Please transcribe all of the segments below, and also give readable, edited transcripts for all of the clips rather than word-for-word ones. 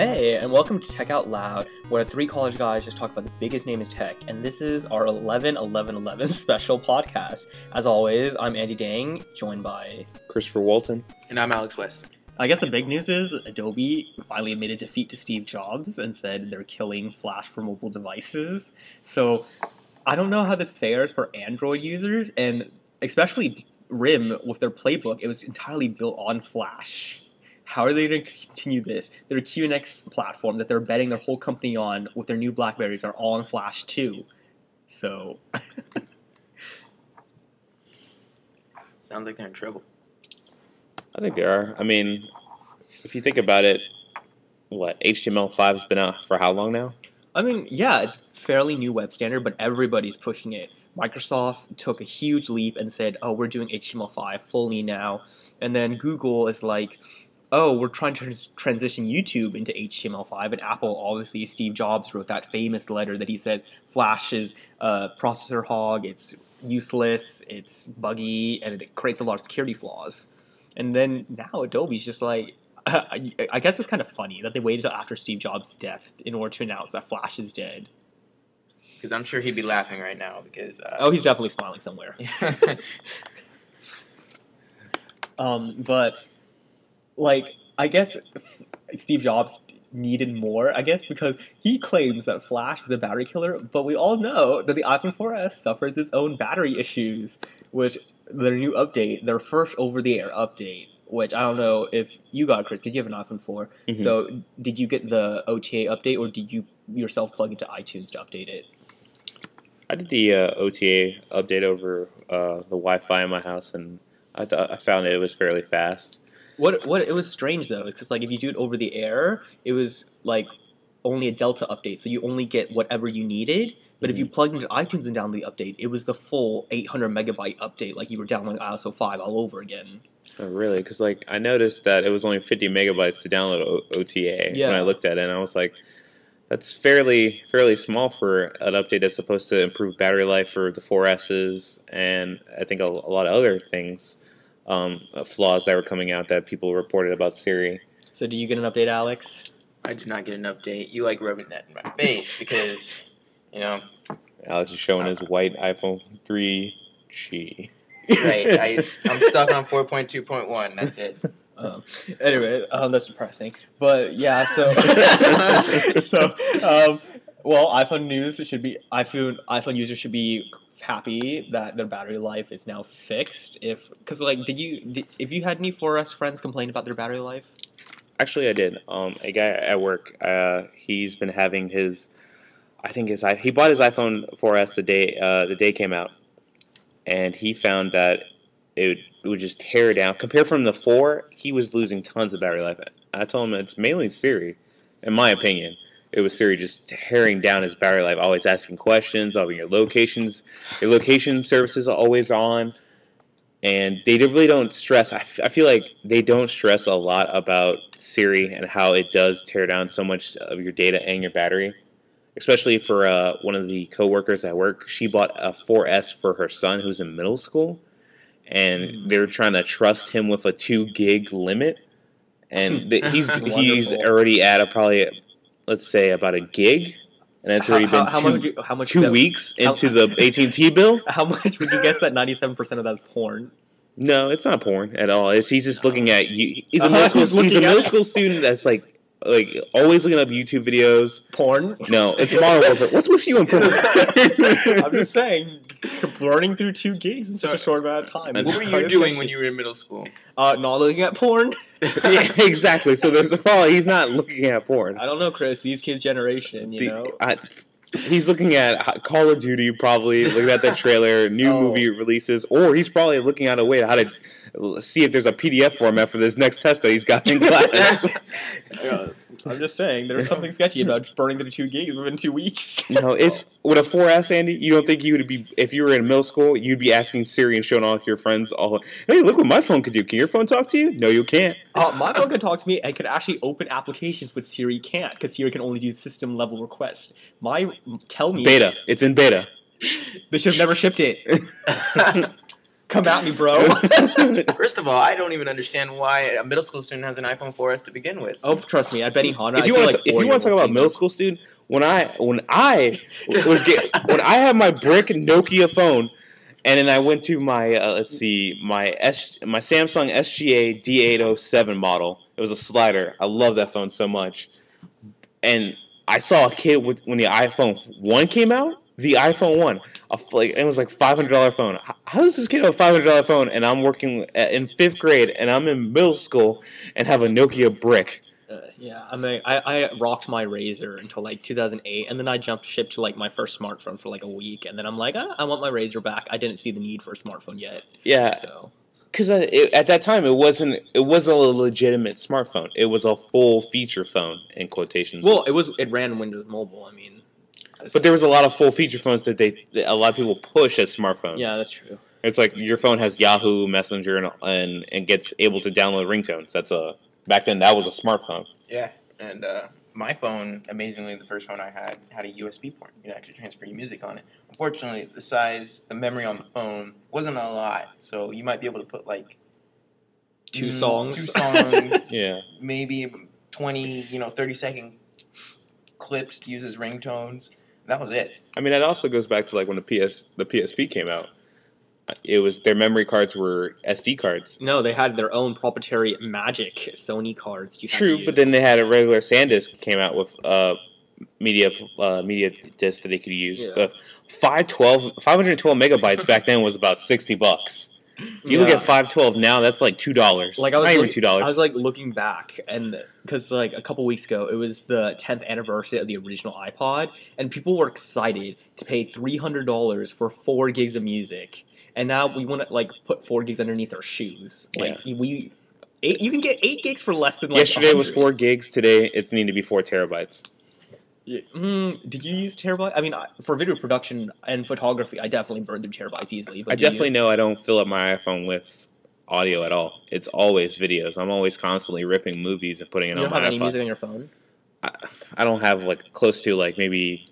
Hey, and welcome to Tech Out Loud, where three college guys just talk about the biggest name in tech, and this is our 11-11-11 special podcast. As always, I'm Andy Dang, joined by Christopher Walton. And I'm Alex Weston. I guess the big news is Adobe finally admitted defeat to Steve Jobs and said they're killing Flash for mobile devices. So I don't know how this fares for Android users, and especially RIM with their playbook, it was entirely built on Flash. How are they going to continue this? Their QNX platform that they're betting their whole company on with their new Blackberries are all on Flash too. So Sounds like they're in trouble. I think they are. I mean, if you think about it, HTML5 has been out for how long now? I mean, yeah, it's fairly new web standard, but everybody's pushing it. Microsoft took a huge leap and said, oh, we're doing HTML5 fully now. And then Google is like, oh, we're trying to transition YouTube into HTML5, and Apple, obviously, Steve Jobs wrote that famous letter that he says Flash is processor hog, it's useless, it's buggy, and it creates a lot of security flaws. And then now Adobe's just like, I guess it's kind of funny that they waited until after Steve Jobs' death in order to announce that Flash is dead. Because I'm sure he'd be laughing right now because... Oh, he's definitely smiling somewhere. But... like, I guess Steve Jobs needed more, I guess, because he claims that Flash was a battery killer, but we all know that the iPhone 4S suffers its own battery issues, which their new update, their first over-the-air update, which I don't know if you got, Chris, because you have an iPhone 4. Mm-hmm. So did you get the OTA update, or did you yourself plug into iTunes to update it? I did the OTA update over the Wi-Fi in my house, and I found it was fairly fast. What it was strange though, because like if you do it over the air, it was like only a Delta update, so you only get whatever you needed. But if you plugged into iTunes and download the update, it was the full 800 megabyte update, like you were downloading ISO 5 all over again. Oh, really? Because like I noticed that it was only 50 megabytes to download OTA when I looked at it, and I was like, that's fairly small for an update that's supposed to improve battery life for the 4Ss, and I think a lot of other things. Flaws that were coming out that people reported about Siri. So do you get an update, Alex? I did not get an update. You like rubbing that in my face because, you know... Alex is showing his white iPhone 3G. Right. I'm stuck on 4.2.1. That's it. Anyway, that's depressing. But yeah, so... well, iPhone users should be happy that their battery life is now fixed. Because like, if you had any 4S friends complain about their battery life? Actually, I did. A guy at work, he's been having he bought his iPhone 4S the day it came out, and he found that it would just tear down. Compared from the 4, he was losing tons of battery life. I told him it's mainly Siri, in my opinion. It was Siri just tearing down his battery life, always asking questions, all your location services are always on, and they really don't stress. I feel like they don't stress a lot about Siri and how it does tear down so much of your data and your battery. Especially for one of the coworkers at work, she bought a 4S for her son who's in middle school, and they're trying to trust him with a 2 gig limit, and he's already at probably. Let's say about a gig, and it's already been how much 2 weeks into the AT&T bill. How much would you guess that 97% of that's porn? No, it's not porn at all. He's just looking at you. He's a middle school student that's like always looking up YouTube videos. Porn? No, it's Modern Warfare. What's with you and porn? I'm just saying, burning through 2 gigs in such a short amount of time. What were you doing when you were in middle school? Not looking at porn. Yeah, exactly. So there's a fall. He's not looking at porn. I don't know, Chris. These kids' generation, you know. He's looking at Call of Duty, probably looking at the trailer, new movie releases, or he's probably looking at a way how to see if there's a PDF format for this next test that he's got in class. I'm just saying, there's something sketchy about just burning through 2 gigs within 2 weeks. No, it's with a 4S, Andy. You don't think you would be, if you were in middle school, you'd be asking Siri and showing all your friends, hey, look what my phone could do. Can your phone talk to you? No, you can't. My phone can talk to me and can actually open applications, but Siri can't, because Siri can only do system level requests. Beta. It's in beta. They should have never shipped it. Come at me, bro. First of all, I don't even understand why a middle school student has an iPhone 4S to begin with. Oh, trust me, at Benihana, If you want to talk about middle school student, when I had my brick Nokia phone, and then I went to my my Samsung SGA D807 model. It was a slider. I love that phone so much. And I saw a kid when the iPhone 1 came out. The iPhone 1, it was like $500 phone. How does this kid have a $500 phone? And I'm working in 5th grade, and I'm in middle school, and have a Nokia brick. Yeah, I mean, I rocked my Razor until like 2008, and then I jumped ship to like my first smartphone for like a week, and then I'm like, I want my Razor back. I didn't see the need for a smartphone yet. Yeah, so because at that time it wasn't a legitimate smartphone. It was a full feature phone in quotations. Well, it ran Windows Mobile. I mean, but there was a lot of full feature phones that a lot of people push as smartphones. Yeah, that's true. It's like your phone has Yahoo Messenger and gets able to download ringtones. Back then that was a smartphone. Yeah, and my phone, amazingly, the first phone I had a USB port. You could actually transfer your music on it. Unfortunately, the memory on the phone wasn't a lot, so you might be able to put like two songs, yeah, maybe 20, 30-second clips to use as ringtones. That was it. I mean, that also goes back to like when the PSP came out. Their memory cards were SD cards. No, they had their own proprietary Magic Sony cards. True, but then they had a regular SanDisk came out with media disc that they could use. Yeah. 512 megabytes back then was about $60. You look at 512 now, that's like $2. Like not even $2. I was like looking back, and because like a couple weeks ago, it was the 10th anniversary of the original iPod, and people were excited to pay $300 for 4 gigs of music. And now we want to like put 4 gigs underneath our shoes. Like you can get 8 gigs for less than like. Yesterday 100. was 4 gigs. Today it's need to be 4 terabytes. Yeah. Did you use terabyte? I mean, for video production and photography, I definitely burn through terabytes easily. But I definitely know I don't fill up my iPhone with audio at all. It's always videos. I'm always constantly ripping movies and putting it on my iPod. You don't have any music on your phone? I don't have like close to like maybe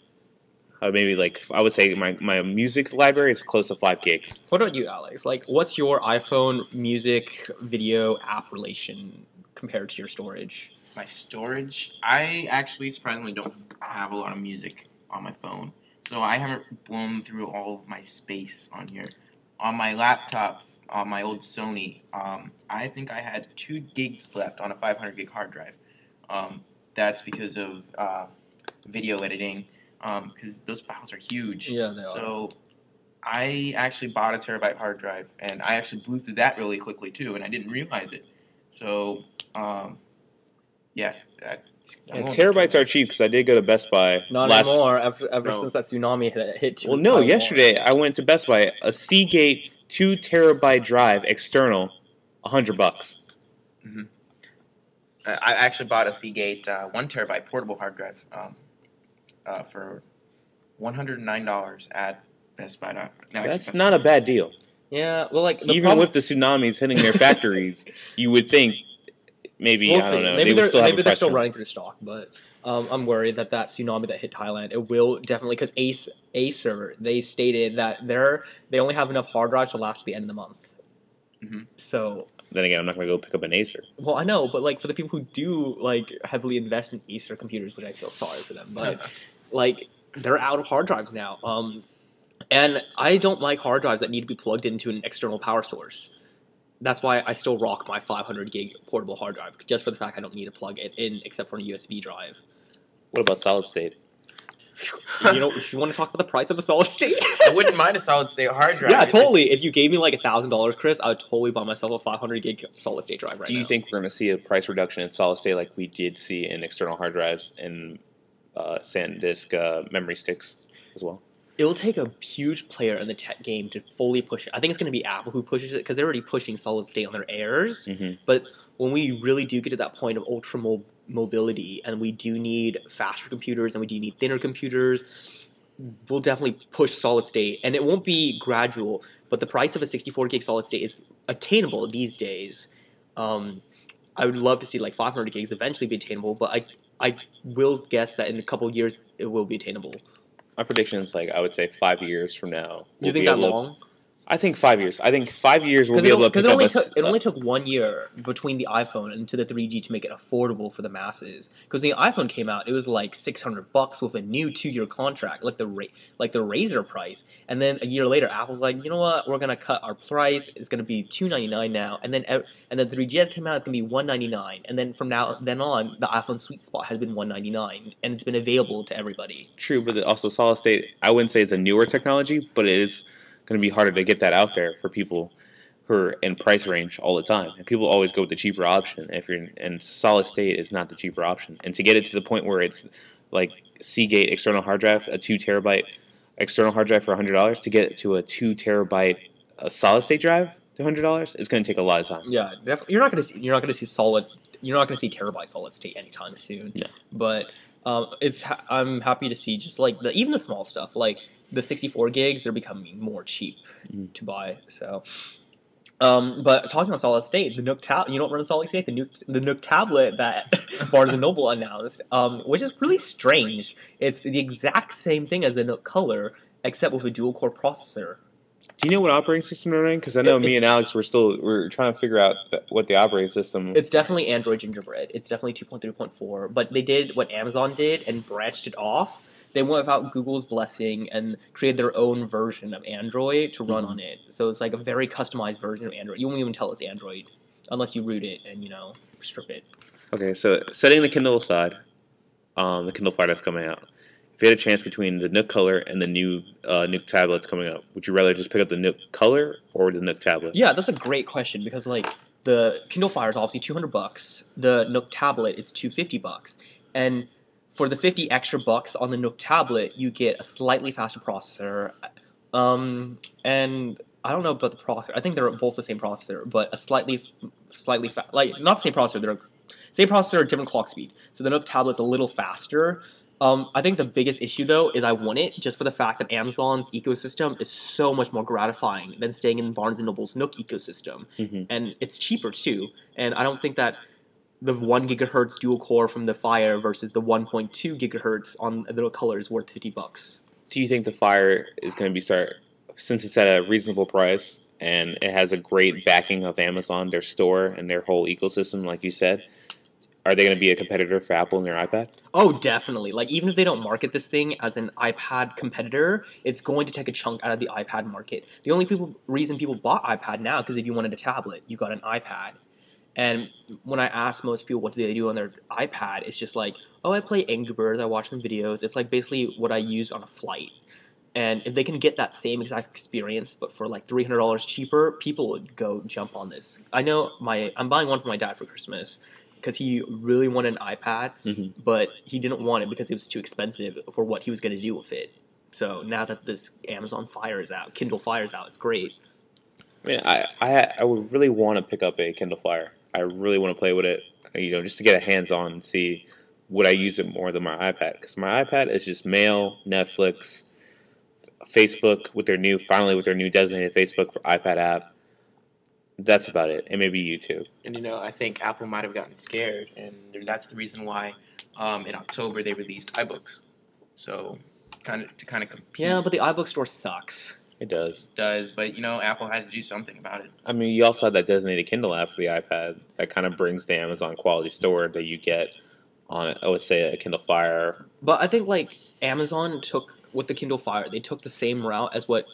like I would say my music library is close to 5 gigs. What about you, Alex? Like, what's your iPhone music video app relation compared to your storage? My storage, I actually surprisingly don't have a lot of music on my phone, so I haven't blown through all of my space on here. On my laptop, on my old Sony, I think I had 2 gigs left on a 500 gig hard drive. That's because of video editing. Because those files are huge. Yeah, they are. So I actually bought a terabyte hard drive, and I actually blew through that really quickly too, and I didn't realize it. So, yeah. Terabytes are cheap because I did go to Best Buy. Not anymore. Ever since that tsunami hit. Well, no. Yesterday I went to Best Buy. A Seagate 2 terabyte drive external, $100. Mm-hmm. I actually bought a Seagate 1 terabyte portable hard drive. For $109 at Best Buy. No, that's not a bad deal. Yeah, well, like even with the tsunamis hitting their factories, you would think maybe I don't know. Maybe they're still running through stock, but I'm worried that tsunami that hit Thailand, it will definitely because Acer they stated that they only have enough hard drives to last to the end of the month. Mm-hmm. So. Then again, I'm not going to go pick up an Acer. Well, I know, but like for the people who do like heavily invest in Acer computers, which I feel sorry for them, but like they're out of hard drives now. And I don't like hard drives that need to be plugged into an external power source. That's why I still rock my 500 gig portable hard drive, just for the fact I don't need to plug it in except for a USB drive. What about solid state? You know, if you want to talk about the price of a solid state, I wouldn't mind a solid state hard drive. Yeah, totally. If you gave me like $1,000, Chris, I would totally buy myself a 500 gig solid state drive right now. Do you think we're going to see a price reduction in solid state like we did see in external hard drives and SanDisk memory sticks as well? It'll take a huge player in the tech game to fully push it. I think it's going to be Apple who pushes it because they're already pushing solid state on their Airs. Mm-hmm. But when we really do get to that point of ultra mobility and we do need faster computers and we do need thinner computers, we'll definitely push solid state. And it won't be gradual, but the price of a 64 gig solid state is attainable these days. I would love to see like 500 gigs eventually be attainable, but I will guess that in a couple of years it will be attainable. My prediction is like I would say 5 years from now. You think that long? I think 5 years. I think 5 years we'll be able to pick up it only took 1 year between the iPhone and to the 3G to make it affordable for the masses. Because when the iPhone came out, it was like $600 with a new 2-year contract, like the Razr price. And then a year later, Apple's like, you know what? We're gonna cut our price. It's gonna be $299 now. And then 3GS came out. It's gonna be $199. And then from then on, the iPhone sweet spot has been $199, and it's been available to everybody. True, but also solid state, I wouldn't say it's a newer technology, but it is going to be harder to get that out there for people who are in price range all the time. And people always go with the cheaper option. If you're in solid state, it's not the cheaper option. And to get it to the point where it's like Seagate external hard drive, a 2 terabyte external hard drive for $100, to get it to a 2 terabyte solid state drive to $100, it's going to take a lot of time. Yeah, definitely. You're not going to see terabyte solid state anytime soon. No. But I'm happy to see just like even the small stuff like the 64 gigs, they're becoming more cheap to buy. So, but talking about solid state, the Nook tablet, you don't run a solid state, the Nook tablet that Barnes and Noble announced, which is really strange. It's the exact same thing as the Nook Color, except with a dual core processor. Do you know what operating system they're running? Because I know me and Alex we're trying to figure out what the operating system. It's definitely Android Gingerbread. It's definitely 2.3.4. But they did what Amazon did and branched it off. They went without Google's blessing and created their own version of Android to run on it. So it's like a very customized version of Android. You won't even tell it's Android unless you root it and strip it. Okay, so setting the Kindle aside, the Kindle Fire that's coming out. If you had a chance between the Nook Color and the new Nook tablets coming up, would you rather just pick up the Nook Color or the Nook tablet? Yeah, that's a great question because like the Kindle Fire is obviously $200. The Nook tablet is $250, and for the 50 extra bucks on the Nook tablet, you get a slightly faster processor, and I don't know about the processor. I think they're both the same processor, but a slightly like not the same processor. They're same processor, different clock speed. So the Nook tablet's a little faster. I think the biggest issue though is I want it just for the fact that Amazon's ecosystem is so much more gratifying than staying in Barnes and Noble's Nook ecosystem, and it's cheaper too. And I don't think that the 1 gigahertz dual core from the Fire versus the 1.2 gigahertz on the Nook Color is worth $50. Do you think the Fire is going to be since it's at a reasonable price and it has a great backing of Amazon, their store, and their whole ecosystem, like you said, are they going to be a competitor for Apple and their iPad? Oh, definitely. Like, even if they don't market this thing as an iPad competitor, it's going to take a chunk out of the iPad market. The only reason people bought iPad now, because if you wanted a tablet, you got an iPad. And when I ask most people what do they do on their iPad, it's just like, oh, I play Angry Birds, I watch some videos. It's like basically what I use on a flight. And if they can get that same exact experience, but for like $300 cheaper, people would go jump on this. I know I'm buying one for my dad for Christmas because he really wanted an iPad, but he didn't want it because it was too expensive for what he was going to do with it. So now that this Amazon Fire is out, Kindle Fire is out, it's great. I mean, I would really want to pick up a Kindle Fire. I really want to play with it, just to get a hands-on and see would I use it more than my iPad. Because my iPad is just mail, Netflix, Facebook finally with their new designated Facebook for iPad app. That's about it, and maybe YouTube. And I think Apple might have gotten scared, and that's the reason why in October they released iBooks. So to kind of compete. Yeah, but the iBook store sucks. It does. But Apple has to do something about it. I mean, you also have that designated Kindle app for the iPad that kind of brings the Amazon quality store that you get on, I would say, a Kindle Fire. But I think like Amazon took with the Kindle Fire, they took the same route as what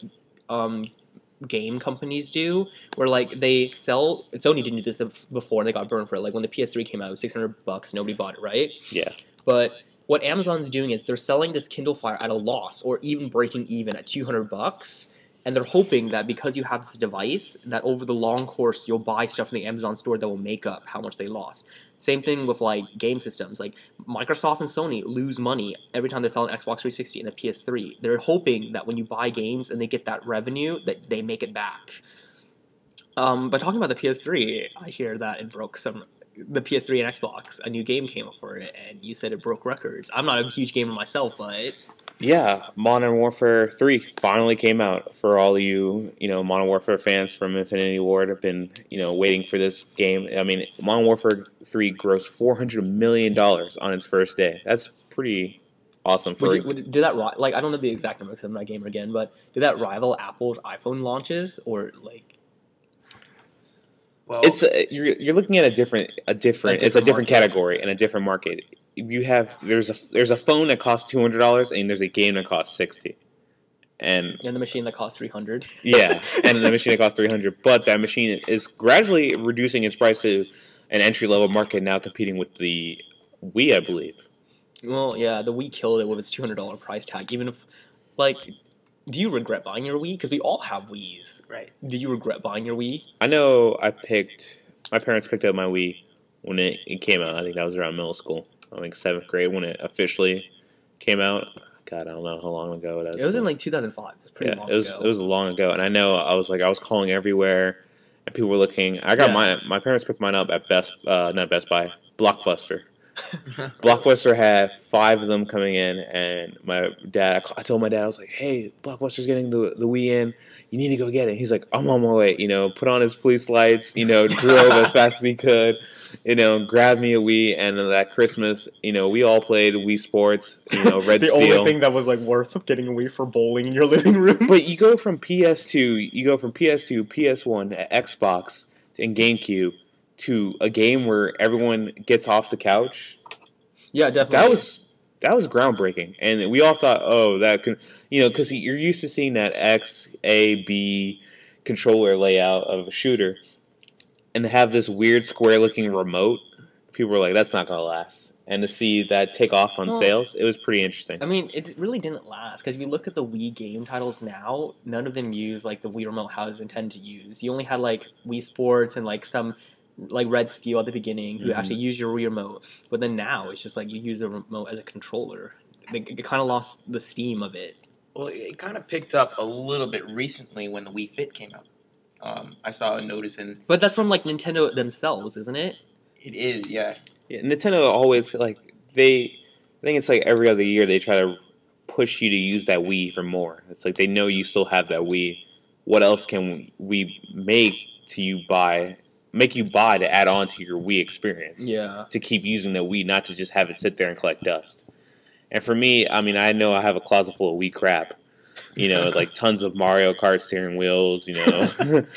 game companies do, where like they sell. Sony didn't do this before, and they got burned for it. Like when the PS3 came out, it was $600. Nobody bought it, right? Yeah. But what Amazon's doing is they're selling this Kindle Fire at a loss, or even breaking even at $200. And they're hoping that because you have this device, that over the long course, you'll buy stuff in the Amazon store that will make up how much they lost. Same thing with like game systems. Like Microsoft and Sony lose money every time they sell an Xbox 360 and a PS3. They're hoping that when you buy games and they get that revenue, that they make it back. But talking about the PS3, I hear that it broke the PS3 and Xbox, a new game came up for it, and you said it broke records. I'm not a huge gamer myself, but yeah, Modern Warfare 3 finally came out. For all of you, Modern Warfare fans from Infinity Ward have been, waiting for this game. I mean, Modern Warfare 3 grossed $400 million on its first day. That's pretty awesome. Did that like I don't know the exact number because I'm not a gamer again, but did that rival Apple's iPhone launches or like? Well, It's you're looking at a different it's a different market. category and a different market. There's a phone that costs $200 and there's a game that costs $60. And the machine that costs $300. Yeah, and the machine that costs $300, but that machine is gradually reducing its price to an entry level market now, competing with the Wii, I believe. Well, yeah, the Wii killed it with its $200 price tag. Even if, like, do you regret buying your Wii? Because we all have Wiis. Right. Do you regret buying your Wii? I know my parents picked up my Wii when it came out. I think that was around middle school. I think 7th grade when it officially came out. God, I don't know how long ago it is. It was in like 2005. It was pretty long ago. It was long ago, and I know I was calling everywhere, and people were looking. I got mine. My parents picked mine up at not Best Buy, Blockbuster. Blockbuster had 5 of them coming in, and I told my dad, I was like, "Hey, Blockbuster's getting the Wii in. You need to go get it." He's like, "I'm on my way." Put on his police lights. Drove as fast as he could. Grabbed me a Wii, and that Christmas, we all played Wii Sports. Red the Steel. only thing that was like worth getting a Wii for bowling in your living room. But you go from PS2, PS1, Xbox, and GameCube to a game where everyone gets off the couch. Yeah, definitely. That was groundbreaking, and we all thought, oh, that could, because you're used to seeing that X, A, B controller layout of a shooter, and to have this weird square-looking remote, people were like, that's not gonna last. And to see that take off on sales, it was pretty interesting. I mean, it really didn't last because if you look at the Wii game titles now, none of them use like the Wii remote how it's intended to use. You only had like Wii Sports and like some like Red Steel at the beginning who actually use your Wii remote, but then now it's just like you use the remote as a controller. It kind of lost the steam of it. Well, it kind of picked up a little bit recently when the Wii Fit came out. I saw a notice But that's from like Nintendo themselves, isn't it? It is, yeah. Yeah, Nintendo always I think it's like every other year they try to push you to use that Wii for more. It's like they know you still have that Wii. What else can we make you buy to add on to your Wii experience? Yeah. To keep using the Wii, not to just have it sit there and collect dust. And for me, I mean, I know I have a closet full of Wii crap. Like tons of Mario Kart steering wheels, the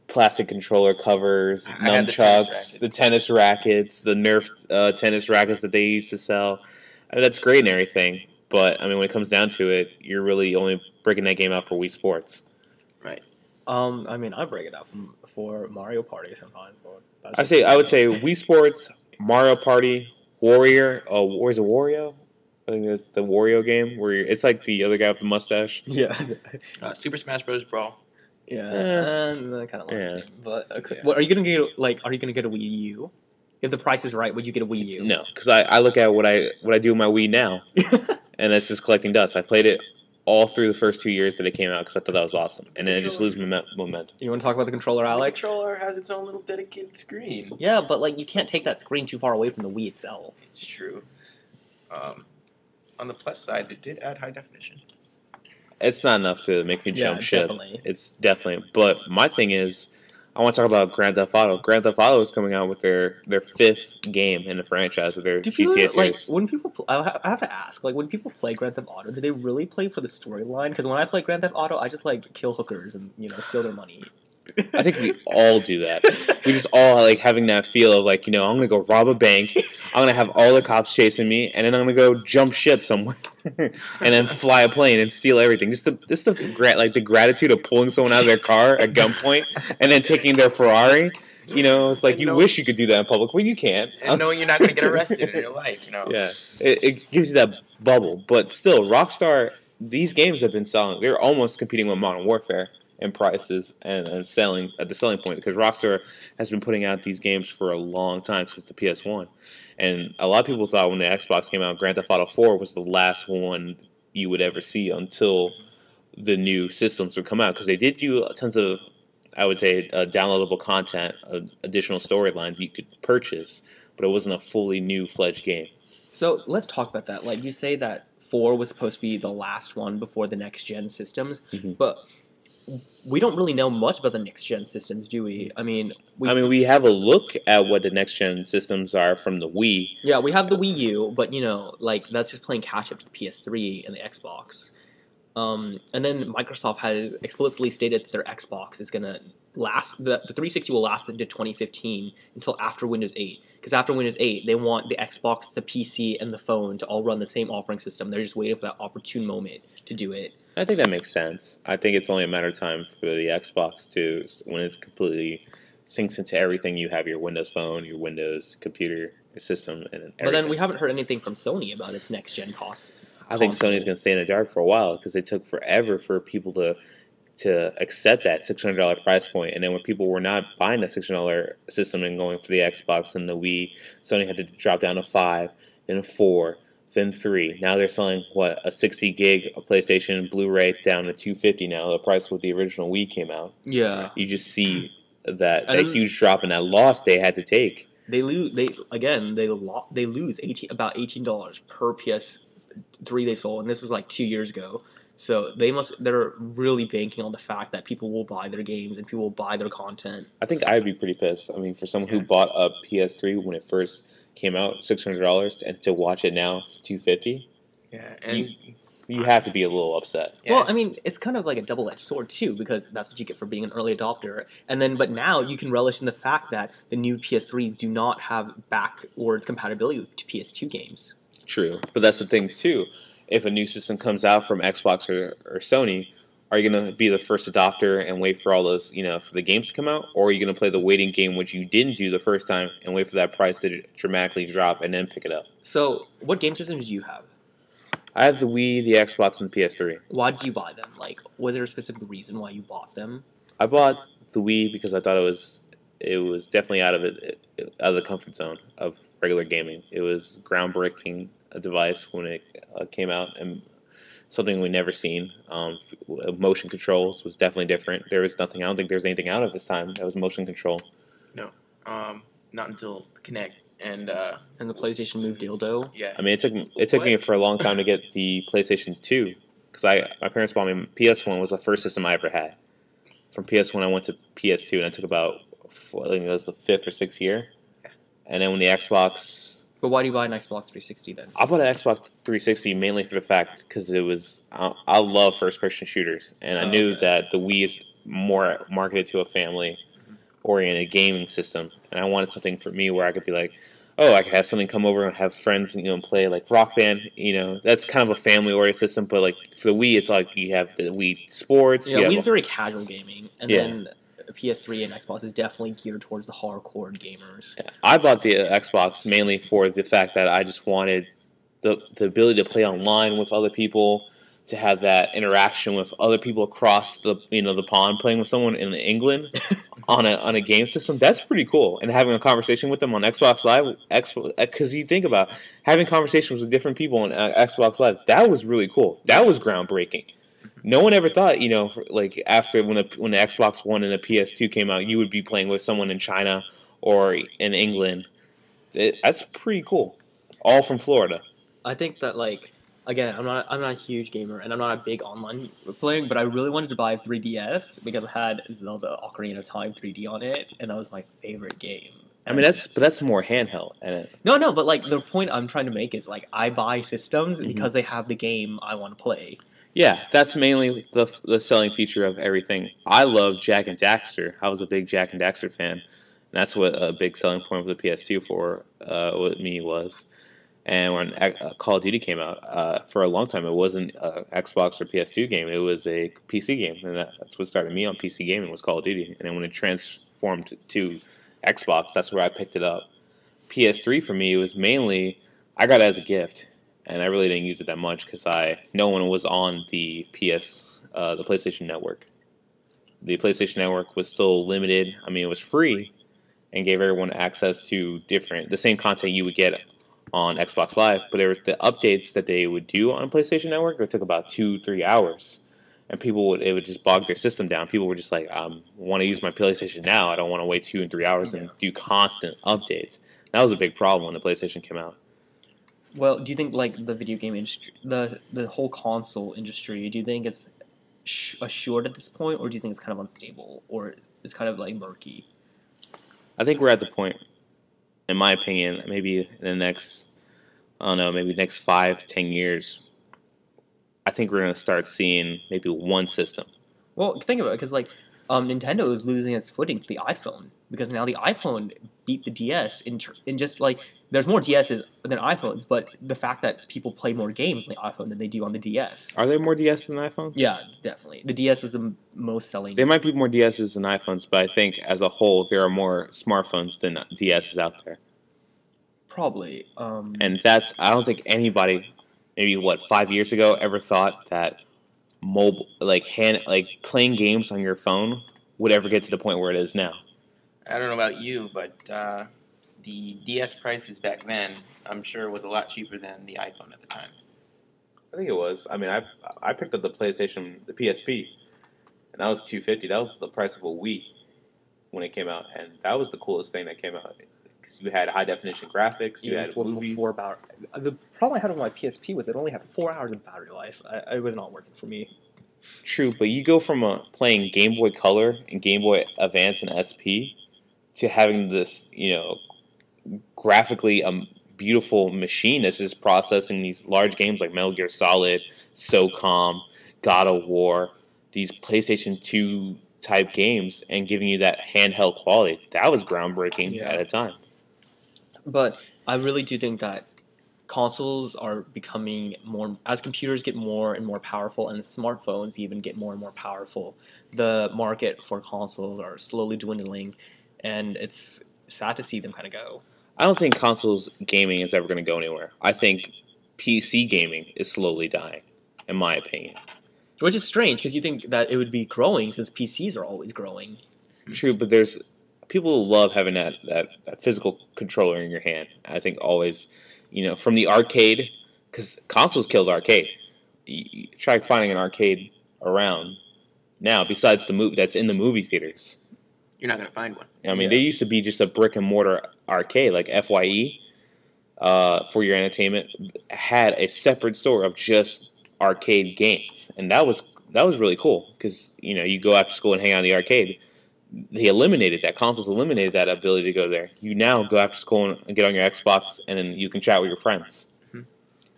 plastic controller covers, nunchucks, the tennis rackets, the Nerf tennis rackets that they used to sell. I mean, that's great and everything, but I mean, when it comes down to it, you're really only breaking that game out for Wii Sports. Right. I mean, I break it out for Mario Party sometimes. I would say Wii Sports, Mario Party, Warrior. Where's the Wario? I think that's the Wario game where it's like the other guy with the mustache. Yeah. Super Smash Bros. Brawl. Yeah, and I kind of lost it. But okay. Yeah. What are you gonna get? Are you gonna get a Wii U? If the price is right, would you get a Wii U? No, because I look at what I do with my Wii now, and that's just collecting dust. I played it all through the first 2 years that it came out because I thought that was awesome, and then it just loses momentum. You want to talk about the controller, Alex? The controller has its own little dedicated screen. Yeah, but like you can't take that screen too far away from the Wii itself. It's true. On the plus side, they did add high definition. It's not enough to make me jump ship. Definitely. It's definitely. But my thing is, I want to talk about Grand Theft Auto. Grand Theft Auto is coming out with their 5th game in the franchise of their GTA series. Like when people, I have to ask, like when people play Grand Theft Auto, do they really play for the storyline? Because when I play Grand Theft Auto, I just like kill hookers and steal their money. I think we all do that. We just all like having that feel of like, I'm going to go rob a bank. I'm going to have all the cops chasing me, and then I'm going to go jump ship somewhere and then fly a plane and steal everything. Just the gratitude of pulling someone out of their car at gunpoint and then taking their Ferrari. It's like you wish you could do that in public, but you can't. And knowing you're not going to get arrested in your life, Yeah, it gives you that bubble. But still, Rockstar, these games have been selling. They're almost competing with Modern Warfare in prices and selling at the selling point, because Rockstar has been putting out these games for a long time, since the PS1. And a lot of people thought when the Xbox came out, Grand Theft Auto 4 was the last one you would ever see until the new systems would come out, because they did do tons of, I would say, downloadable content, additional storylines you could purchase, but it wasn't a fully new-fledged game. So let's talk about that. Like you say that 4 was supposed to be the last one before the next-gen systems, but we don't really know much about the next gen systems, do we? I mean, we have a look at what the next gen systems are from the Wii. Yeah, we have the Wii U, but like that's just playing catch up to the PS3 and the Xbox. And then Microsoft had explicitly stated that their Xbox is gonna last. The 360 will last into 2015 until after Windows 8. Because after Windows 8, they want the Xbox, the PC, and the phone to all run the same operating system. They're just waiting for that opportune moment to do it. I think that makes sense. I think it's only a matter of time for the Xbox to, when it's completely syncs into everything. You have your Windows Phone, your Windows computer, your system, and everything. But then we haven't heard anything from Sony about its next gen costs. I think Sony's going to stay in the dark for a while because it took forever for people to accept that $600 price point. And then when people were not buying the $600 system and going for the Xbox and the Wii, Sony had to drop down to 5, then a 4, then 3. Now they're selling, what, a 60 gig PlayStation Blu-ray down to $250 now, the price with the original Wii came out. Yeah. You just see that huge drop in that loss they had to take. They lose. They lose about $18 per PS3 they sold, and this was like 2 years ago. So they're really banking on the fact that people will buy their games and people will buy their content. I think I'd be pretty pissed. I mean, for someone who bought a PS3 when it first came out, $600, and to watch it now for $250, yeah, and you have to be a little upset. Yeah. Well, I mean, it's kind of like a double-edged sword too, because that's what you get for being an early adopter. But now you can relish in the fact that the new PS3s do not have backwards compatibility with PS2 games. True, but that's the thing too. If a new system comes out from Xbox or Sony, are you going to be the first adopter and wait for all those, for the games to come out? Or are you going to play the waiting game, which you didn't do the first time, and wait for that price to dramatically drop and then pick it up? So, what game systems do you have? I have the Wii, the Xbox, and the PS3. Why did you buy them? Like, was there a specific reason why you bought them? I bought the Wii because I thought it was definitely out of the comfort zone of regular gaming. It was groundbreaking device when it came out, and something we'd never seen. Motion controls was definitely different. There was nothing. I don't think there was anything out at this time that was motion control. No, not until Kinect and the PlayStation Move dildo. Yeah, I mean, it took me for a long time to get the PlayStation 2 because my parents bought me PS1 was the first system I ever had. From PS1, I went to PS2, and I took about I think it was the 5th or 6th year. And then when the Xbox. But why do you buy an Xbox 360 then? I bought an Xbox 360 mainly for the fact because it was I love first-person shooters, and I knew that the Wii is more marketed to a family-oriented gaming system, and I wanted something for me where I could be like, oh, I could have something come over and have friends, and play like Rock Band. That's kind of a family-oriented system, but like for the Wii, it's like you have the Wii Sports. Yeah, Wii's very casual gaming, and then PS3 and Xbox is definitely geared towards the hardcore gamers. Yeah. I bought the Xbox mainly for the fact that I just wanted the ability to play online with other people, to have that interaction with other people across the the pond, playing with someone in England on a game system. That's pretty cool, and having a conversation with them on Xbox Live, because you think about having conversations with different people on Xbox Live. That was really cool. That was groundbreaking. No one ever thought, like after when the Xbox One and the PS2 came out, you would be playing with someone in China or in England. That's pretty cool. All from Florida. I think that again, I'm not a huge gamer and I'm not a big online playing, but I really wanted to buy a 3DS because it had Zelda Ocarina of Time 3D on it, and that was my favorite game. I mean, that's more handheld. No, but the point I'm trying to make is I buy systems because they have the game I want to play. Yeah, that's mainly the selling feature of everything. I love Jak and Daxter. I was a big Jak and Daxter fan. And that's what a big selling point with the PS2 for me was. And when Call of Duty came out, for a long time it wasn't an Xbox or PS2 game. It was a PC game. And that's what started me on PC gaming was Call of Duty. And then when it transformed to Xbox, that's where I picked it up. PS3 for me was mainly, I got it as a gift. And I really didn't use it that much because no one was on the PlayStation Network. The PlayStation Network was still limited. I mean, it was free and gave everyone access to the same content you would get on Xbox Live. But there was the updates that they would do on PlayStation Network. It took about 2-3 hours, and it would just bog their system down. People were just like, I want to use my PlayStation now. I don't want to wait 2 and 3 hours and do constant updates. That was a big problem when the PlayStation came out. Well, do you think the video game industry, the whole console industry, do you think it's assured at this point, or do you think it's kind of unstable, or it's kind of like murky? I think we're at the point, in my opinion, maybe in the next, I don't know, maybe next 5, 10 years, I think we're going to start seeing maybe one system. Well, think about it, because like Nintendo is losing its footing to the iPhone because now the iPhone beat the DS in just like there's more DSs than iPhones, but the fact that people play more games on the iPhone than they do on the DS. Are there more DS than iPhones? Yeah, definitely. The DS was the most selling. There might be more DSs than iPhones, but I think as a whole, there are more smartphones than DSs out there. Probably. And that's, I don't think anybody, maybe 5 years ago, ever thought that mobile, like playing games on your phone would ever get to the point where it is now. I don't know about you, but the DS prices back then, I'm sure, was a lot cheaper than the iPhone at the time. I think it was. I mean, I picked up the PlayStation, the PSP, and that was $250. That was the price of a Wii when it came out, and that was the coolest thing that came out. Because you had high definition graphics, you had movies. The problem I had with my PSP was it only had 4 hours of battery life. It was not working for me. True, but you go from playing Game Boy Color and Game Boy Advance and SP to having this, graphically beautiful machine that's just processing these large games like Metal Gear Solid, SOCOM, God of War, these PlayStation 2 type games, and giving you that handheld quality. That was groundbreaking at a time. But I really do think that consoles are becoming more, as computers get more and more powerful and smartphones even get more and more powerful, the market for consoles are slowly dwindling, and it's sad to see them kind of go. I don't think consoles gaming is ever going to go anywhere. I think PC gaming is slowly dying, in my opinion. Which is strange, because you think that it would be growing since PCs are always growing. True, but there's people who love having that physical controller in your hand. I think always, from the arcade, because consoles killed arcade. You try finding an arcade around now besides the movie that's in the movie theaters. You're not going to find one. I mean, there used to be just a brick and mortar arcade like FYE for your entertainment had a separate store of just arcade games, and that was really cool because you go after school and hang out in the arcade. They eliminated that. Consoles eliminated that ability to go there. You now go after school and get on your Xbox, and then you can chat with your friends.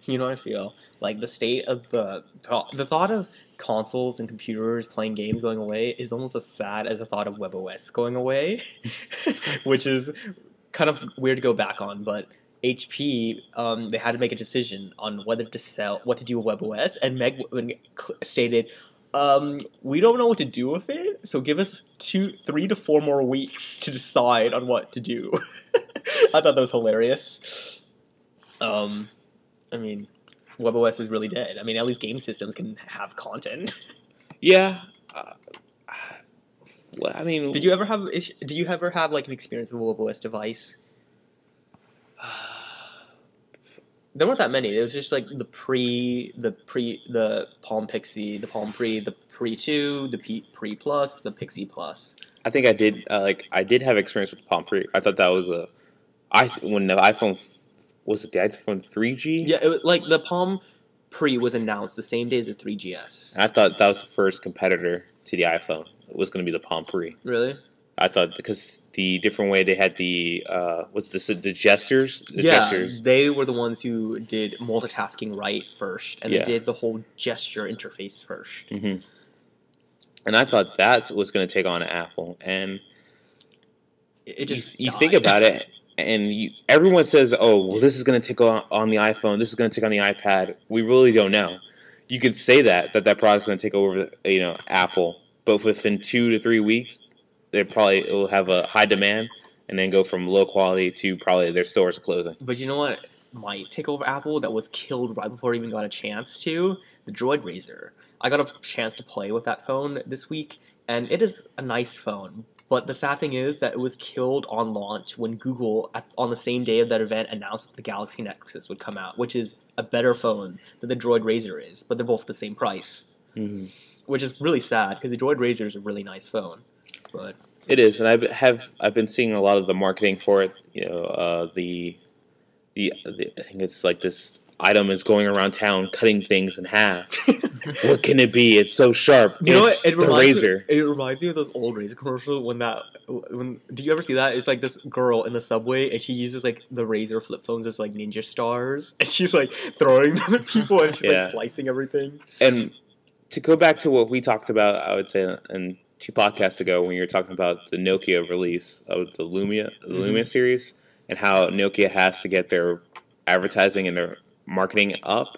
You know what I feel? Like the state of the thought of consoles and computers playing games going away is almost as sad as the thought of WebOS going away, which is kind of weird to go back on. But HP, they had to make a decision on whether to sell, what to do with WebOS, and Meg stated, we don't know what to do with it, so give us 3 to 4 more weeks to decide on what to do. I thought that was hilarious. I mean, WebOS is really dead. I mean, at least game systems can have content. Yeah. Well, I mean, do you ever have like an experience with a WebOS device? There weren't that many. It was just like the Palm Pixie, the Palm Pre, the Pre 2, the Pre Plus, the Pixie Plus. I think I did. I did have experience with the Palm Pre. I thought that was when the iPhone was it the iPhone 3G? Yeah, it was, like the Palm Pre was announced the same day as the 3GS. I thought that was the first competitor to the iPhone. It was going to be the Palm Pre. Really? I thought because the different way they had the the gestures. Gestures. They were the ones who did multitasking right first, and they did the whole gesture interface first. Mm-hmm. And I thought that was going to take on Apple, and it just you think about it, and everyone says, "Oh, well, this is going to take on the iPhone. This is going to take on the iPad." We really don't know. You could say that product's going to take over, Apple, but within 2 to 3 weeks, it will have a high demand, and then go from low quality to probably their stores closing. But you know what might take over Apple that was killed right before it even got a chance to? The Droid Razr. I got a chance to play with that phone this week, and it is a nice phone. But the sad thing is that it was killed on launch when Google, on the same day of that event, announced that the Galaxy Nexus would come out, which is a better phone than the Droid Razr is, but they're both the same price. Mm-hmm. Which is really sad, because the Droid Razr is a really nice phone. But it is, and I've been seeing a lot of the marketing for it. I think it's like this item is going around town cutting things in half. What can it be? It's so sharp. You know It's what? the razor. It reminds me of those old razor commercials do you ever see that? It's like this girl in the subway and she uses like the razor flip phones as like ninja stars and she's like throwing them at people and she's like slicing everything. And to go back to what we talked about, I would say in 2 podcasts ago when you were talking about the Nokia release of the Lumia series and how Nokia has to get their advertising and their marketing up.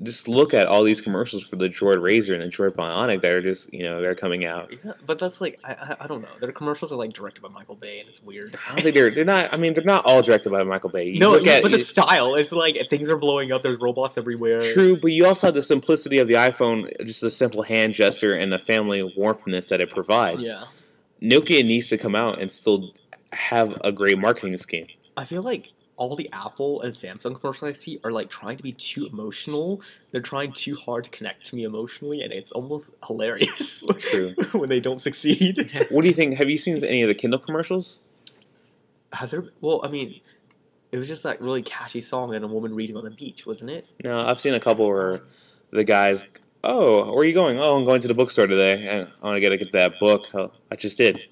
Just look at all these commercials for the Droid Razor and the Droid Bionic that are just, they're coming out. Yeah, but that's like, I don't know. Their commercials are like directed by Michael Bay and it's weird. I don't think they're not, I mean, they're not all directed by Michael Bay. But the style, it's like things are blowing up, there's robots everywhere. True, but you also have the simplicity of the iPhone, just a simple hand gesture and the family warmthness that it provides. Yeah. Nokia needs to come out and still have a great marketing scheme. I feel like all the Apple and Samsung commercials I see are like trying to be too emotional. They're trying too hard to connect to me emotionally, and it's almost hilarious when they don't succeed. What do you think? Have you seen any of the Kindle commercials? Have there? Well, I mean, it was just that really catchy song and a woman reading on the beach, wasn't it? No, I've seen a couple where the guys, where are you going? Oh, I'm going to the bookstore today. I want to get that book. Oh, I just did.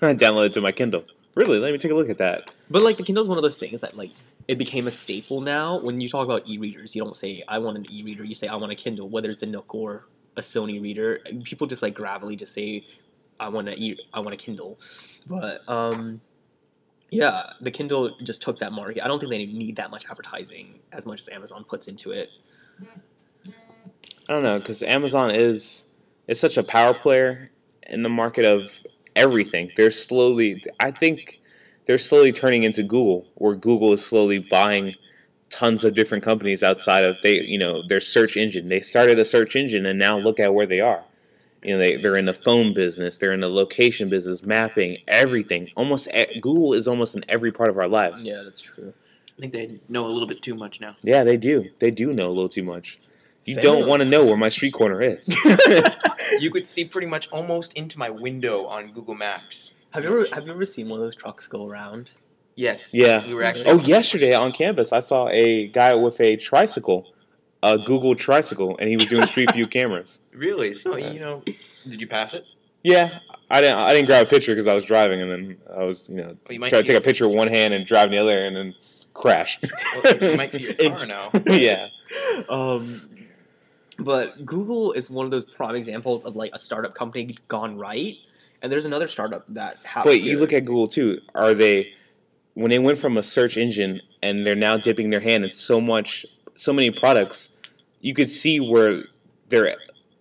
I downloaded it to my Kindle. Really? Let me take a look at that. But like the Kindle's one of those things that like it became a staple now. When you talk about e-readers, you don't say I want an e-reader. You say I want a Kindle, whether it's a Nook or a Sony reader. People just like gravelly just say I want a Kindle. But yeah, the Kindle just took that market. I don't think they need that much advertising as much as Amazon puts into it. I don't know, because Amazon is such a power player in the market of everything. I think they're slowly turning into Google, where Google is slowly buying tons of different companies outside of their search engine. They started a search engine, and now look at where they are. They're in the phone business, they're in the location business, mapping, everything. Google is almost in every part of our lives. Yeah, that's true. I think they know a little bit too much now. Yeah, they do. They do know a little too much. You don't want to know where my street corner is. You could see pretty much almost into my window on Google Maps. Have you ever seen one of those trucks go around? Yes. Yeah. We were actually. Yesterday on campus, I saw a guy with a tricycle, a Google tricycle, and he was doing Street View cameras. Really? So did you pass it? Yeah, I didn't grab a picture because I was driving, and then I was you trying to take a picture with one hand and drive the other, and then crash. Well, you might see your car now. Yeah. But Google is one of those prime examples of like a startup company gone right, and there's another startup that happened. But you look at Google too. When they went from a search engine and they're now dipping their hand in so many products, you could see where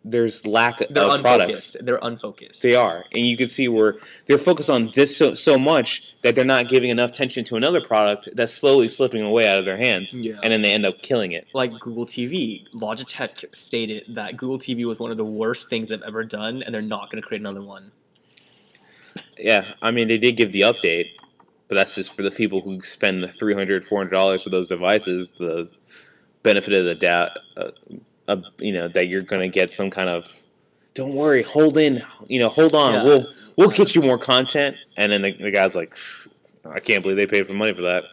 there's lack of products. They're unfocused. They are, and you can see where they're focused on this so much that they're not giving enough attention to another product that's slowly slipping away out of their hands, and then they end up killing it. Like Google TV, Logitech stated that Google TV was one of the worst things they've ever done, and they're not going to create another one. Yeah, I mean they did give the update, but that's just for the people who spend the $300, $400 for those devices. The benefit of the doubt. That you're going to get some kind of, don't worry, hold on, we'll get you more content. And then the guy's like, I can't believe they paid for money for that.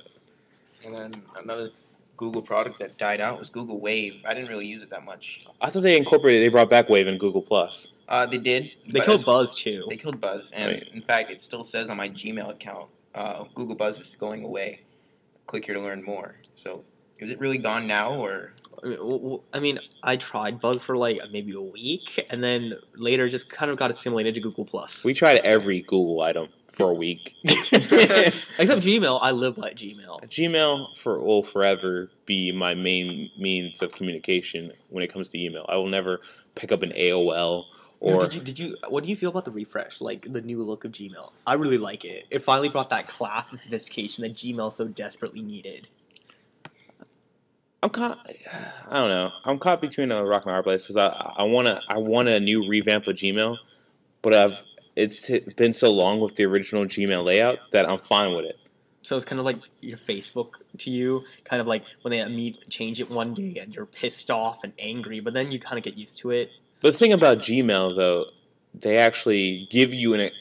And then another Google product that died out was Google Wave. I didn't really use it that much. I thought they brought back Wave in Google Plus. They did. They killed Buzz too. They killed Buzz, and in fact, it still says on my Gmail account, Google Buzz is going away. Click here to learn more. So, is it really gone now, or? I mean, I tried Buzz for like maybe a week, and then later just kind of got assimilated to Google Plus. We tried every Google item for a week. Except Gmail. I live by Gmail. Gmail will forever be my main means of communication when it comes to email. I will never pick up an AOL or... Did you? What do you feel about the refresh, like the new look of Gmail? I really like it. It finally brought that class and sophistication that Gmail so desperately needed. I don't know. I'm caught between a rock and a hard place because I want a new revamp of Gmail, but it's been so long with the original Gmail layout that I'm fine with it. So it's kind of like your Facebook to you, kind of like when they change it one day and you're pissed off and angry, but then you kind of get used to it. But the thing about Gmail, though, they actually give you an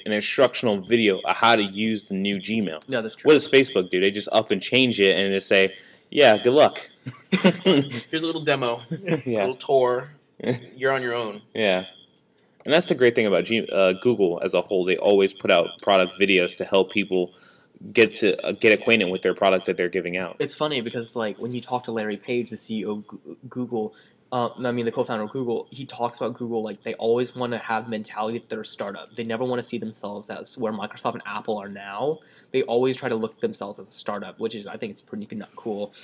instructional video of how to use the new Gmail. Yeah, that's true. What does Facebook do? They just up and change it and they say, yeah, good luck. Here's a little demo, a Yeah. little tour. You're on your own. Yeah. And that's the great thing about Google as a whole. They always put out product videos to help people get acquainted with their product that they're giving out. It's funny because like when you talk to Larry Page, the CEO of Google, the co-founder of Google, he talks about Google like they always want to have mentality that they're a startup. They never want to see themselves as where Microsoft and Apple are now. They always try to look at themselves as a startup, which is I think it's pretty cool.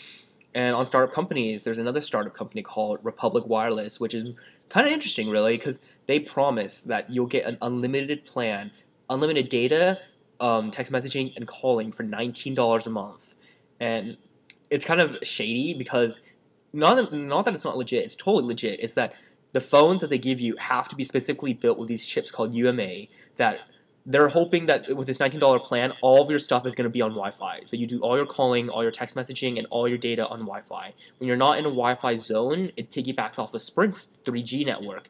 And on startup companies, there's another startup company called Republic Wireless, which is kind of interesting, really, because they promise that you'll get an unlimited plan, unlimited data, text messaging, and calling for $19 a month. And it's kind of shady because not that it's not legit, it's totally legit. It's that the phones that they give you have to be specifically built with these chips called UMA that they're hoping that with this $19 plan, all of your stuff is going to be on Wi-Fi. So you do all your calling, all your text messaging, and all your data on Wi-Fi. When you're not in a Wi-Fi zone, it piggybacks off of Sprint's 3G network.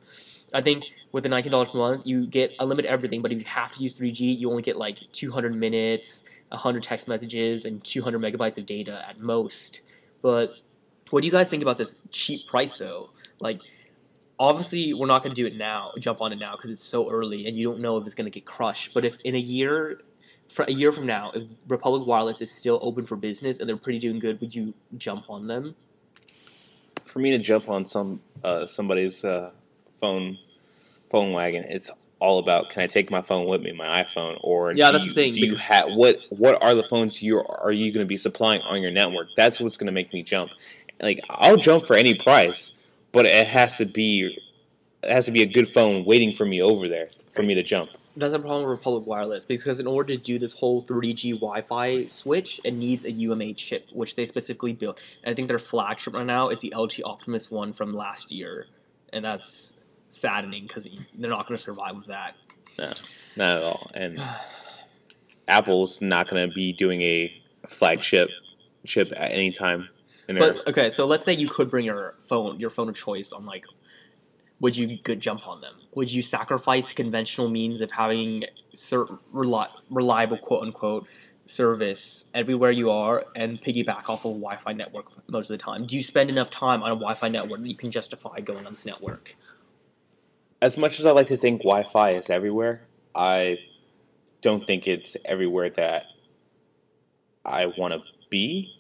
I think with the $19 per month, you get unlimited everything, but if you have to use 3G, you only get like 200 minutes, 100 text messages, and 200 megabytes of data at most. But what do you guys think about this cheap price, though? Like, obviously we're not going to do it now, jump on it now because it's so early and you don't know if it's going to get crushed. But if in a year from now, if Republic Wireless is still open for business and they're pretty doing good, would you jump on them? For me to jump on somebody's phone wagon, it's all about, can I take my phone with me, my iPhone, or that's the thing. Do you have what are the phones are you going to be supplying on your network? That's what's going to make me jump. Like, I'll jump for any price, but it has to be a good phone waiting for me over there for me to jump. That's a problem with Republic Wireless because in order to do this whole 3G Wi-Fi switch, it needs a UMA chip, which they specifically built. And I think their flagship right now is the LG Optimus One from last year, and that's saddening because they're not going to survive with that. No, not at all. And Apple's not going to be doing a flagship chip at any time. But okay, so let's say you could bring your phone of choice on, like, would you jump on them? Would you sacrifice conventional means of having reliable quote unquote service everywhere you are and piggyback off of a Wi-Fi network most of the time? Do you spend enough time on a Wi-Fi network that you can justify going on this network? As much as I like to think Wi-Fi is everywhere, I don't think it's everywhere that I want to be.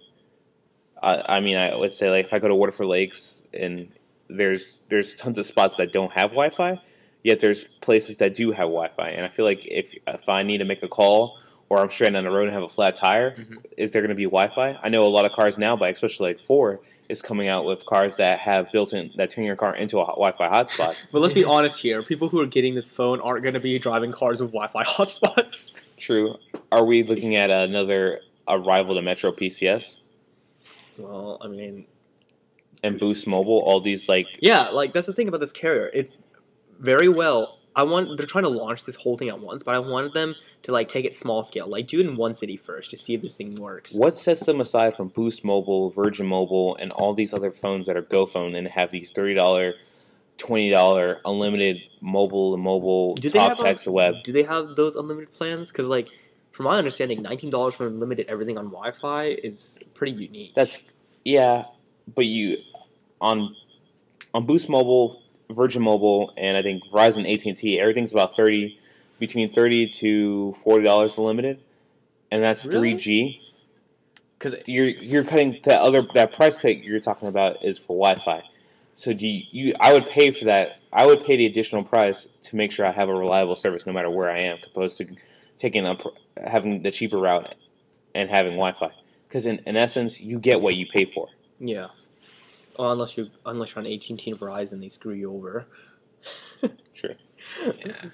I mean, I would say, like, if I go to Waterford Lakes and there's tons of spots that don't have Wi-Fi, yet there's places that do have Wi-Fi. And I feel like if I need to make a call or I'm stranded on the road and have a flat tire, is there going to be Wi-Fi? I know a lot of cars now, but especially like Ford is coming out with cars that have built-in that turn your car into a Wi-Fi hotspot. But let's be honest here: people who are getting this phone aren't going to be driving cars with Wi-Fi hotspots. True. Are we looking at a rival to Metro PCS? Well, I mean, and Boost Mobile, all these like that's the thing about this carrier. It's very well. They're trying to launch this whole thing at once, but I wanted them to like take it small scale, like do it in one city first to see if this thing works. What sets them aside from Boost Mobile, Virgin Mobile, and all these other phones that are GoPhone and have these $30, $20 unlimited mobile talk, text, web? Do they have those unlimited plans? Because like, from my understanding, $19 for unlimited everything on Wi-Fi is pretty unique. But you on Boost Mobile, Virgin Mobile, and I think Verizon, AT&T, everything's about between $30 to $40 unlimited, and that's really? 3G. Because you're cutting that price cut you're talking about is for Wi-Fi. So I would pay for that. I would pay the additional price to make sure I have a reliable service no matter where I am, opposed to having the cheaper route and having Wi-Fi. Because in essence, you get what you pay for. Yeah. Well, unless you're on AT&T and Verizon, they screw you over. Sure. Yeah.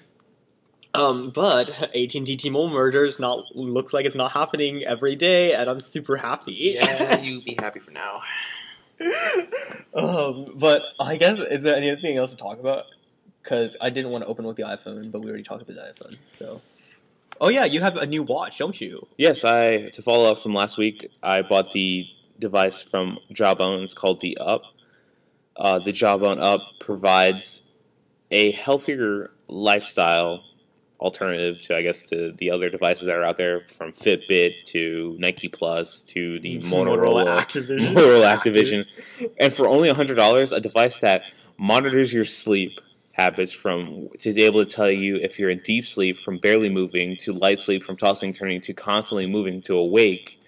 But AT&T T-Mobile merger looks like it's not happening every day, and I'm super happy. Yeah, you be happy for now. But I guess, is there anything else to talk about? Because I didn't want to open with the iPhone, but we already talked about the iPhone. So, oh yeah, you have a new watch, don't you? Yes, to follow up from last week, I bought the device from Jawbone. It's called the Up. The Jawbone Up provides a healthier lifestyle alternative to, I guess, to the other devices that are out there, from Fitbit to Nike Plus to the Motorola Activision. And for only $100, a device that monitors your sleep habits from to be able to tell you if you're in deep sleep from barely moving to light sleep from tossing and turning to constantly moving to awake,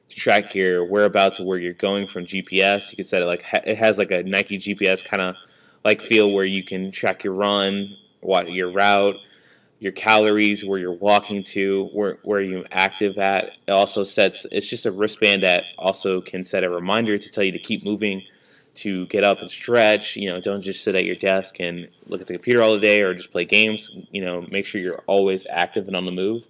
to track your whereabouts of where you're going from GPS. You can set it like it has like a Nike GPS kind of like feel where you can track your run, what your route, your calories, where you're walking to, where you're active at. It also sets, it's just a wristband that also can set a reminder to tell you to keep moving, to get up and stretch. Don't just sit at your desk and look at the computer all the day or just play games. Make sure you're always active and on the move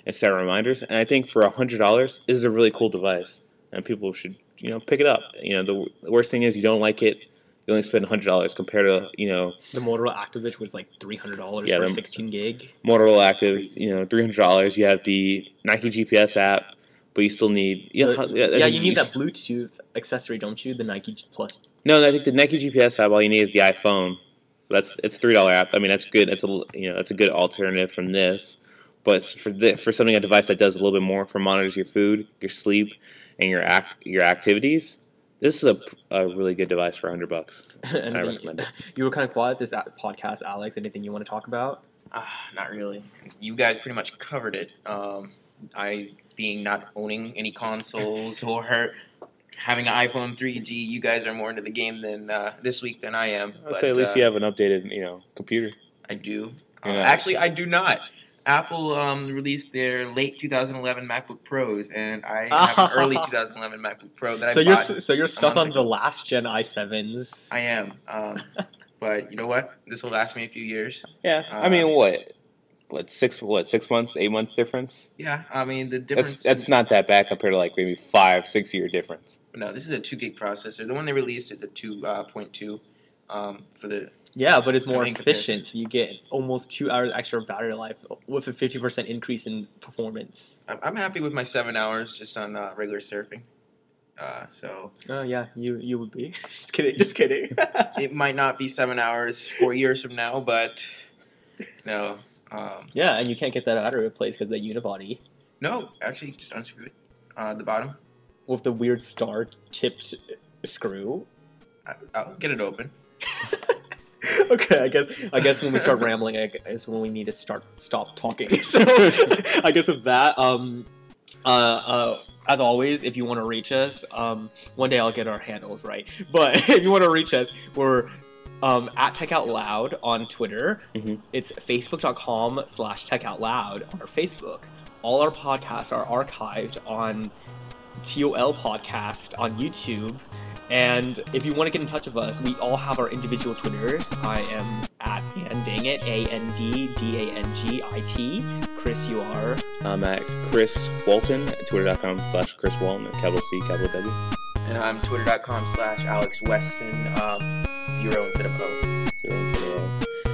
and set reminders. And I think for $100, this is a really cool device, and people should, pick it up. The worst thing is you don't like it, you only spend $100 compared to, the Motorola Active was like $300 for 16 gig. Motorola Active, $300. You have the Nike GPS app, but you still need, you need that Bluetooth accessory, don't you? The Nike Plus. No, I think the Nike GPS app, all you need is the iPhone. It's a $3 app. I mean, that's good. It's a good alternative from this. But for something, a device that does a little bit more, for monitors your food, your sleep, and your activities, this is a really good device for $100. And I recommend it. You were kind of quiet this podcast, Alex. Anything you want to talk about? Not really. You guys pretty much covered it. I being not owning any consoles or having an iPhone 3G, you guys are more into the game than this week than I am. I'd say at least you have an updated computer. I do. Actually, I do not. Apple released their late 2011 MacBook Pros, and I have an early 2011 MacBook Pro that I bought. So you're stuck on the last gen i7s. I am, but you know what? This will last me a few years. Yeah, I mean, what 6 months, 8 months difference? Yeah, I mean the difference. That's not that bad compared to like maybe 5-6 year difference. No, this is a 2 gig processor. The one they released is a 2.2 for the. Yeah, but it's more efficient. So you get almost 2 hours extra battery life with a 50% increase in performance. I'm happy with my 7 hours just on regular surfing. Oh yeah, you would be. Just kidding. It might not be 7 hours 4 years from now, but no. Yeah, and you can't get that battery replaced because of the unibody. No, actually, just unscrew it. The bottom. With the weird star-tipped screw. I'll get it open. Okay, I guess when we start rambling is when we need to stop talking. So I guess with that, as always, if you want to reach us, one day I'll get our handles right. But if you want to reach us, we're at Tech Out Loud on Twitter. Mm-hmm. It's facebook.com/TechOutLoud on our Facebook. All our podcasts are archived on TOL Podcast on YouTube. And if you want to get in touch with us, we all have our individual Twitters. I am at Andangit, ANDDANGIT. Chris, you are? I'm at Chris Walton, at twitter.com/Chris Walton, capital C, capital W. And I'm twitter.com/Alex Weston, 0 instead of O. 0 instead of O.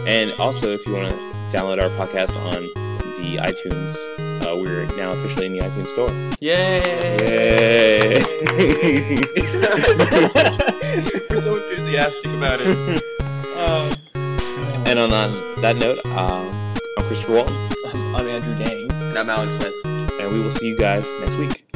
And also, if you want to download our podcast on the iTunes, we're now officially in the iTunes store. Yay! We're so enthusiastic about it. And on that note, I'm Christopher Walton. I'm Andrew Dang. And I'm Alex West. And we will see you guys next week.